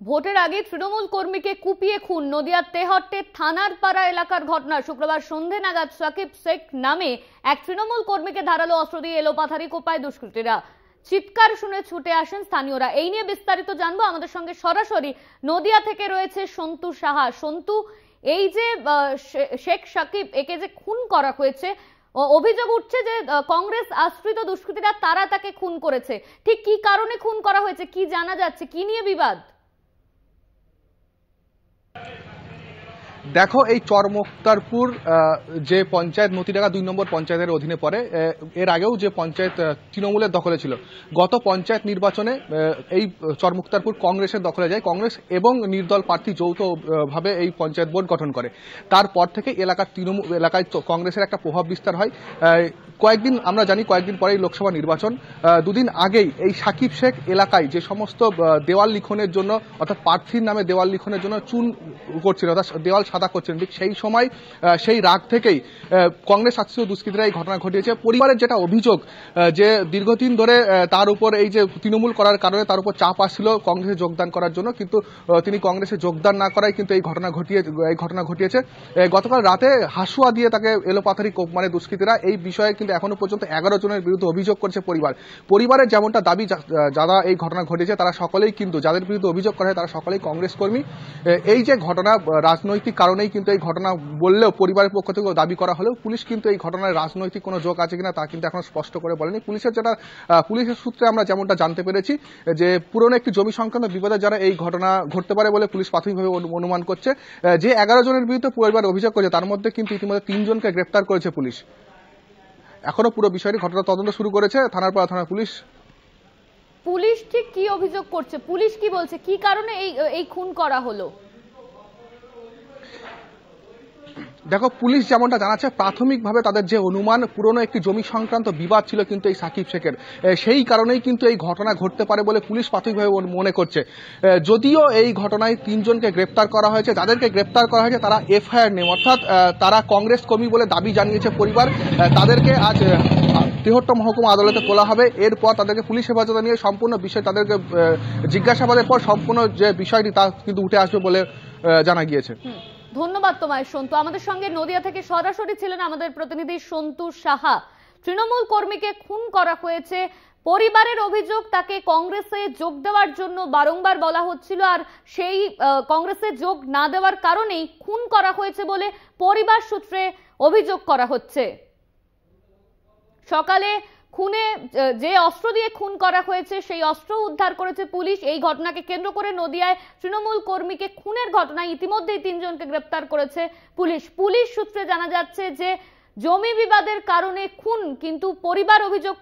ভোটের আগে তৃণমূল কর্মীকে কুপিয়ে খুন নদিয়ার তেহট্টে থানার পাড়া এলাকার ঘটনা। শুক্রবার সন্ধে নাগাদ সাকিব শেখ নামে এক তৃণমূল কর্মীকে ধারালো অস্ত্র দিয়ে এলোপাথারি কোপায় দুষ্কৃতীরা। চিৎকার শুনে ছুটে আসেন স্থানীয়রা। এই নিয়ে বিস্তারিত জানবো। আমাদের সঙ্গে সরাসরি নদিয়া থেকে রয়েছে সন্তু সাহা। সন্তু, এই যে শেখ সাকিব, একে যে খুন করা হয়েছে, অভিযোগ উঠছে যে কংগ্রেস আশ্রিত দুষ্কৃতীরা তারা তাকে খুন করেছে। ঠিক কি কারণে খুন করা হয়েছে, কি জানা যাচ্ছে, কি নিয়ে বিবাদ? দেখো, এই চরমোক্তারপুর যে পঞ্চায়েত মতিডাঙ্গা 2 নম্বর পঞ্চায়েতের অধীনে পড়ে, এর আগেও যে পঞ্চায়েত তৃণমূলের দখলে ছিল, গত পঞ্চায়েত নির্বাচনে এই চরমোক্তারপুর কংগ্রেসের দখলে যায়। কংগ্রেস এবং নির্দল প্রার্থী যৌথভাবে এই পঞ্চায়েত বোর্ড গঠন করে। তারপর থেকে এলাকায় কংগ্রেসের একটা প্রভাব বিস্তার হয়। আমরা জানি কয়েকদিন পরেই লোকসভা নির্বাচন। দুদিন আগেই এই সাকিব শেখ এলাকায় যে সমস্ত দেওয়াল লিখনের জন্য, অর্থাৎ প্রার্থীর নামে দেওয়াল লিখনের জন্য চুন করছিল, অর্থাৎ দেওয়াল সাদা করছিলেন, ঠিক সেই সময় সেই রাগ থেকেই কংগ্রেস আশ্রিত দুষ্কৃতীরা এই ঘটনা ঘটিয়েছে। পরিবারের যেটা অভিযোগ যে দীর্ঘদিন ধরে তার উপর এই যে তৃণমূল করার কারণে তার উপর চাপ আসছিল কংগ্রেসে যোগদান করার জন্য, কিন্তু তিনি কংগ্রেসে যোগদান না করায় কিন্তু এই ঘটনা ঘটিয়েছে। গতকাল রাতে হাসুয়া দিয়ে তাকে এলোপাথারি কোপ মারে দুষ্কৃতীরা। এই বিষয়ে কিন্তু এখনো পর্যন্ত 11 জনের বিরুদ্ধে অভিযোগ করেছে পরিবারের যেমনটা দাবি, যারা এই ঘটনা ঘটেছে তারা সকলেই কিন্তু, যাদের বিরুদ্ধে অভিযোগ করা হয় তারা সকলেই কংগ্রেস কর্মী। এই যে ঘটনা রাজনৈতিক কারণেই কিন্তু এই ঘটনা বললেও, পরিবারের পক্ষ থেকে দাবি করা হলেও, পুলিশ কিন্তু এই ঘটনায় রাজনৈতিক কোনো যোগ আছে কিনা তা কিন্তু এখনো স্পষ্ট করে বলেনি। পুলিশের সূত্রে আমরা যেমনটা জানতে পেরেছি যে পুরনো একটি জমি সংক্রান্ত বিবাদে যারা এই ঘটনা ঘটতে পারে বলে পুলিশ প্রাথমিকভাবে অনুমান করছে। যে 11 জনের বিরুদ্ধে পরিবার অভিযোগ করেছে তার মধ্যে কিন্তু ইতিমধ্যে 3 জনকে গ্রেপ্তার করেছে পুলিশ। এখনো পুরো বিষয়টি ঘটনা তদন্ত শুরু করেছে থানার পুলিশ। পুলিশ ঠিক কি অভিযোগ করছে, পুলিশ কি বলছে, কি কারণে এই খুন করা হলো? দেখো, পুলিশ যেমনটা জানাচ্ছে, প্রাথমিকভাবে তাদের যে অনুমান, পুরনো একটি জমি সংক্রান্ত বিবাদ ছিল কিন্তু এই সাকিব শেখের, সেই কারণেই কিন্তু এই ঘটনা ঘটতে পারে বলে পুলিশ প্রাথমিকভাবে মনে করছে। যদিও এই ঘটনায় 3 জনকে গ্রেপ্তার করা হয়েছে। যাদেরকে গ্রেপ্তার করা হয়েছে তারা এফআইআর নেই, অর্থাৎ তারা কংগ্রেস কর্মী বলে দাবি জানিয়েছে পরিবার। তাদেরকে আজ তেহট্ট মহকুমা আদালতে তোলা হবে। এরপর তাদেরকে পুলিশ হেফাজতে নিয়ে সম্পূর্ণ বিষয়, তাদেরকে জিজ্ঞাসাবাদের পর সম্পূর্ণ যে বিষয়টি তা কিন্তু উঠে আসবে বলে জানা গিয়েছে। ধন্যবাদ তোমায় সন্তু। আমাদের সঙ্গে নদিয়া থেকে সরাসরি ছিলেন আমাদের প্রতিনিধি সন্তু সাহা। তৃণমূল কর্মীকে খুন করা হয়েছে। পরিবারের অভিযোগ, তাকে কংগ্রেসে যোগ দেওয়ার জন্য বারংবার বলা হচ্ছিল, আর সেই কংগ্রেসে যোগ না দেওয়ার কারণেই খুন করা হয়েছে বলে পরিবার সূত্রে অভিযোগ করা হচ্ছে। সকালে খুনে যে অস্ত্র দিয়ে খুন করা হয়েছে সেই অস্ত্র উদ্ধার করেছে পুলিশ। এই ঘটনাকে কেন্দ্র করে নদিয়ায় তৃণমূল কর্মীকে খুনের ঘটনায় ইতিমধ্যেই 3 জনকে গ্রেপ্তার করেছে পুলিশ সূত্রে জানা যাচ্ছে যে জমি বিবাদের কারণে খুন, কিন্তু পরিবার অভিযোগ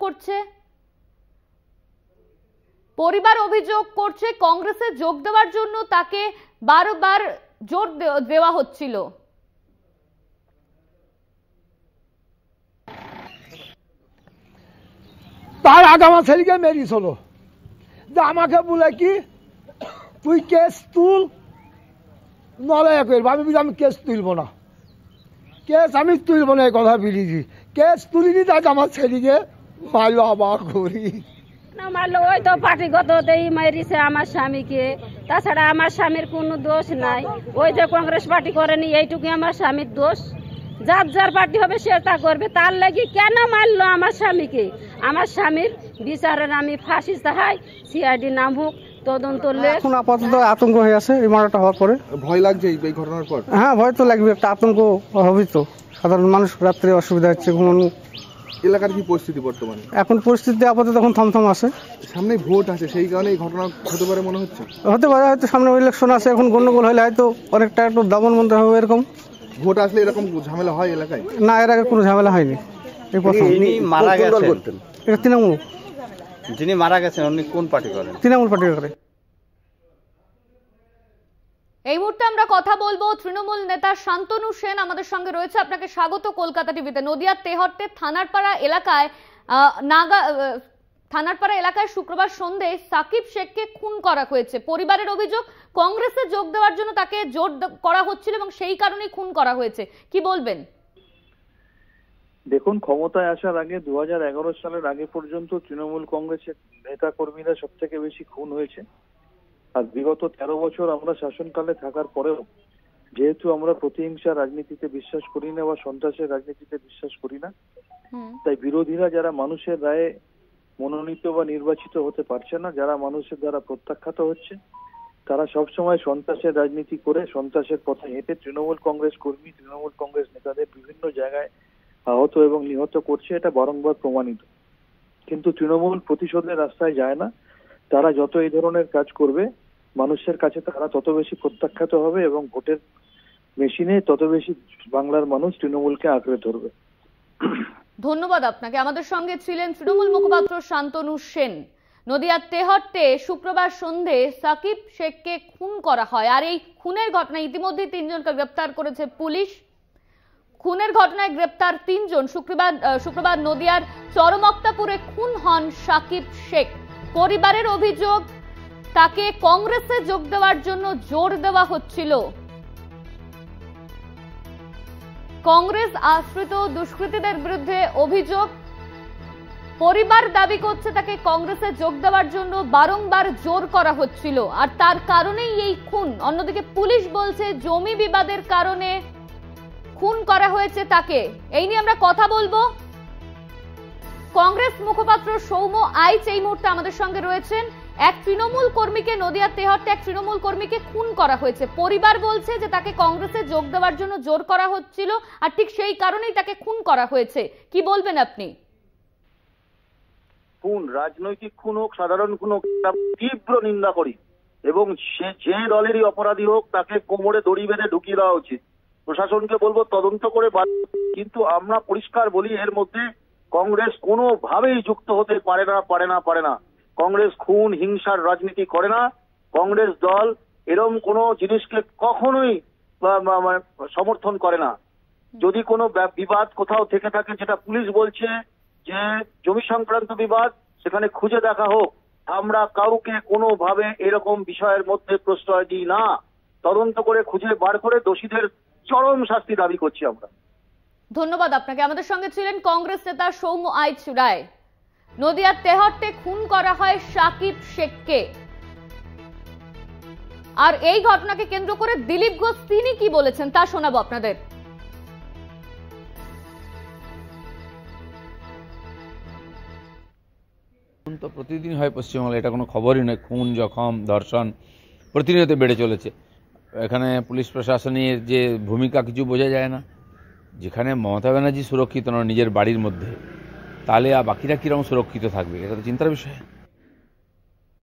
করছে কংগ্রেসে যোগ দেওয়ার জন্য তাকে বারবার জোর দেওয়া হচ্ছিল। তার আগে আমার ছেলেকে মেরিয়েছিল, যে আমাকে বলে কি তুই কেস তুল, নলয় করবো। আমি বলি আমি কেস তুলবো না, আমি তুলবো না, এই কথা বলেছি। কেস তুলিনি, তাই আমার ছেলেকে মারলো। আবার করি না মারলো, ওই তো পার্টিগততেই মারিছে আমার স্বামীকে। তাছাড়া আমার স্বামীর কোনো দোষ নাই। ওই যে কংগ্রেস পার্টি করেনি, এইটুকু আমার স্বামীর দোষ। যার পার্টি হবে সে তা করবে। তার লাগি কেন মারলো আমার স্বামীকে? আমার স্বামীর বিচারের আমি ফাঁসি চাই, সিআইডি নামুক, তদন্ত। এখন আপাতত আতঙ্ক হয়ে আছে এই মারাটা হওয়ার পরে। ভয় লাগছে এই ঘটনার পর? হ্যাঁ, ভয় তো লাগবে, একটা আতঙ্ক হবে তো। সাধারণ মানুষ রাত্রে অসুবিধা হচ্ছে ঘুমানো। এলাকার কি পরিস্থিতি বর্তমানে? এখন পরিস্থিতি আপাতত এখন থমথম আছে। সামনে ভোট আছে, সেই কারণে এই ঘটনা হতে পারে মনে হচ্ছে। হতে পারে, হয়তো সামনে ইলেকশন আছে, এখন গন্ডগোল হলে হয়তো অনেকটা একটু দমন বন্ধ হবে। এরকম ভোট আসলে এরকম ঝামেলা হয় এলাকায়? না, এর আগে কোনো ঝামেলা হয়নি, এই প্রথম। মারা গেছেন, এটা তৃণমূল। যিনি মারা গেছেন উনি কোন পার্টি করেন? তৃণমূল পার্টি করে। এই মুহূর্তে আমরা কথা বলবো তৃণমূল নেতা শান্তনু সেন আমাদের সঙ্গে রয়েছে। আপনাকে স্বাগত কলকাতা টিভিতে। নদিয়ার তেহট্টে থানারপাড়া এলাকায় শুক্রবার সন্ধ্যে সাকিব শেখকে খুন করা হয়েছে। পরিবারের অভিযোগ কংগ্রেসে যোগ দেওয়ার জন্য তাকে জোর করা হচ্ছিল এবং সেই কারণেই খুন করা হয়েছে। কি বলবেন? দেখুন, ক্ষমতায় আসার আগে 2011 সালের আগে পর্যন্ত তৃণমূল কংগ্রেসের নেতা কর্মীরা সব থেকে বেশি খুন হয়েছে। আর বিগত 13 বছর আমরা শাসনকালে থাকার পরেও যেহেতু আমরা প্রতিহিংসা রাজনীতিতে বিশ্বাস করি না বা সন্ত্রাসের রাজনীতিতে বিশ্বাস করি না, তাই বিরোধীরা যারা মানুষের রায়ে মনোনীত বা নির্বাচিত হতে পারছে না, যারা মানুষের দ্বারা প্রত্যাখ্যাত হচ্ছে, তারা সবসময় সন্ত্রাসের রাজনীতি করে সন্ত্রাসের পথে হেঁটে তৃণমূল কংগ্রেস কর্মী, তৃণমূল কংগ্রেস নেতাদের বিভিন্ন জায়গায় আহত এবং নিহত করছে। এটা বারংবার প্রমাণিত। কিন্তু তৃণমূল প্রতিশোধের রাস্তায় যায় না। তারা যত এই ধরনের কাজ করবে, মানুষের কাছে তারা তত বেশি প্রত্যাখ্যাত হবে এবং ভোটের মেশিনে তত বেশি বাংলার মানুষ তৃণমূলকে আঁকড়ে ধরবে। ধন্যবাদ আপনাকে। আমাদের সঙ্গে ছিলেন তৃণমূল মুখপাত্র শান্তনু সেন। নদিয়ার তেহট্টে শুক্রবার সন্ধে সাকিব শেখকে খুন করা হয়, আর এই খুনের ঘটনায় ইতিমধ্যে 3 জনকে গ্রেপ্তার করেছে পুলিশ। খুনের ঘটনায় গ্রেপ্তার 3 জন। শুক্রবার নদিয়ার চরমক্তাপুরে খুন হন সাকিব শেখ। পরিবারের অভিযোগ, তাকে কংগ্রেসে যোগ দেওয়ার জন্য জোর দেওয়া হচ্ছিল। কংগ্রেস আশ্রিত দুষ্কৃতীদের বিরুদ্ধে অভিযোগ, পরিবার দাবি করছে তাকে কংগ্রেসে যোগ দেওয়ার জন্য বারংবার জোর করা হচ্ছিল, আর তার কারণেই এই খুন। অন্যদিকে পুলিশ বলছে জমি বিবাদের কারণে খুন করা হয়েছে তাকে। এই নিয়ে আমরা কথা বলবো। কংগ্রেস মুখপাত্র সৌম্য আইচ এই মুহূর্তে আমাদের সঙ্গে রয়েছেন। এক তৃণমূল কর্মীকে, নদিয়ার তেহট্টে এক তৃণমূল কর্মীকে খুন করা হয়েছে। পরিবার বলছে যে তাকে কংগ্রেসে যোগ দেওয়ার জন্য জোর করা হচ্ছিল, আর ঠিক সেই কারণেই তাকে খুন করা হয়েছে। কি বলবেন আপনি? খুন, রাজনৈতিক খুন হোক, সাধারণ খুন হোক, তীব্র নিন্দা করি এবং সে যে দলেরই অপরাধী হোক তাকে কোমরে দড়ি বেঁধে ঢুকিয়ে দেওয়া উচিত। প্রশাসনকে বলবো তদন্ত করে, কিন্তু আমরা পরিষ্কার বলি এর মধ্যে কংগ্রেস কোনোভাবেই যুক্ত হতে পারে না। কংগ্রেস খুন হিংসার রাজনীতি করে না। কংগ্রেস দল এরকম কোনো জিনিসকে কখনোই সমর্থন করে না। যদি কোনো বিবাদ কোথাও থেকে থাকে, যেটা পুলিশ বলছে যে জমি সংক্রান্ত বিবাদ, সেখানে খুঁজে দেখা হোক। আমরা কাউকে কোনোভাবে এরকম বিষয়ের মধ্যে প্রশ্রয় দিই না। তদন্ত করে খুঁজে বার করে দোষীদের চরম শাস্তি দাবি করছি আমরা। ধন্যবাদ আপনাকে। আমাদের সঙ্গে ছিলেন কংগ্রেস নেতা সৌম্য আইচ রায়। নদিয়ার তেহট্টে খুন করা হয় সাকিব শেখকে, আর এই ঘটনাকে কেন্দ্র করে দিলীপ ঘোষ তিনি কি বলেছেন তা শোনাবো আপনাদের। খুন তো প্রতিদিন হয় পশ্চিমবাংলায়, এটা কোনো খবরই নয়। খুন, জখম, ধর্ষণ প্রতিনিয়ত বেড়ে চলেছে। এখানে পুলিশ প্রশাসনের যে ভূমিকা কিছু বোঝা যায় না। যেখানে মমতা ব্যানার্জি সুরক্ষিত নয় নিজের বাড়ির মধ্যে, তাহলে আর বাকিরা কিরকম সুরক্ষিত থাকবে? এটা তো চিন্তার বিষয়।